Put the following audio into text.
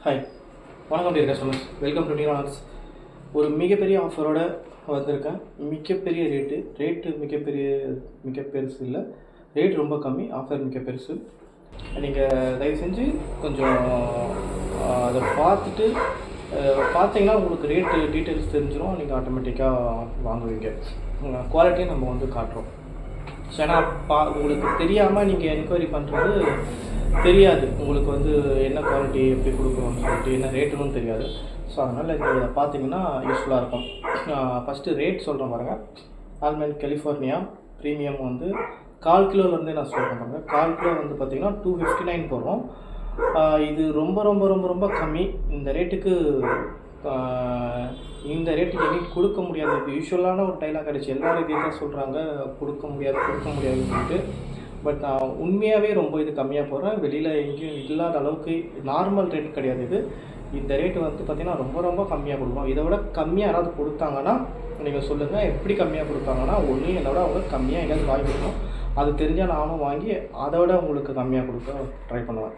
Hi, வணக்கம் dear customers. Welcome to neurons. ஒரு மிகப்பெரிய ஆஃபரோட வந்திருக்கேன். மிகப்பெரிய ரேட்டு மிக பெருசு இல்லை, ரேட் ரொம்ப கம்மி, ஆஃபர் மிக பெருசு. நீங்கள் தயவு செஞ்சு கொஞ்சம் அதை பார்த்துட்டு பார்த்தீங்கன்னா உங்களுக்கு ரேட்டு டீட்டெயில்ஸ் தெரிஞ்சிடும். நீங்கள் ஆட்டோமேட்டிக்காக வாங்குவீங்க. குவாலிட்டியும் நம்ம வந்து காட்டுறோம். ஸோ ஏன்னா உங்களுக்கு தெரியாமல் நீங்கள் என்கொயரி பண்ணுறது தெரியாது. உங்களுக்கு வந்து என்ன குவாலிட்டி எப்படி கொடுக்கணும்னு சொல்லிட்டு என்ன ரேட்டுன்னு தெரியாது. ஸோ அதனால் இதை பார்த்தீங்கன்னா யூஸ்ஃபுல்லாக இருக்கும். ஃபஸ்ட்டு ரேட் சொல்கிறேன் பாருங்கள். ஆல்மண்ட் கலிஃபோர்னியா ப்ரீமியம் வந்து 1/4 கிலோலேருந்தே நான் சொல்கிறேன் பாருங்கள். 1/4 கிலோ வந்து பார்த்திங்கன்னா 259 போடுறோம். இது ரொம்ப ரொம்ப ரொம்ப ரொம்ப கம்மி. இந்த ரேட்டுக்கு எங்கேயும் கொடுக்க முடியாது. இது யூஸ்வலான ஒரு டைலாக் ஆகிடுச்சு. எல்லோரும் இதே தான் சொல்கிறாங்க, கொடுக்க முடியாதுன்னு சொல்லிட்டு. பட் நான் உண்மையாகவே ரொம்ப இது கம்மியாக போடுறேன். வெளியில் எங்கேயும் இல்லாத அளவுக்கு நார்மல் ரேட் கிடையாது இது. இந்த ரேட்டு வந்து பார்த்திங்கன்னா ரொம்ப ரொம்ப கம்மியாக கொடுப்போம். இதை விட கம்மியாக யாராவது கொடுத்தாங்கன்னா நீங்கள் சொல்லுங்கள். எப்படி கம்மியாக கொடுத்தாங்கன்னா ஒன்று என்னை விட அவங்க கம்மியாக எங்கேயாவது வாங்கி கொடுக்கணும். அது தெரிஞ்சால் நானும் வாங்கி அதை விட உங்களுக்கு கம்மியாக கொடுக்க ட்ரை பண்ணுவேன்.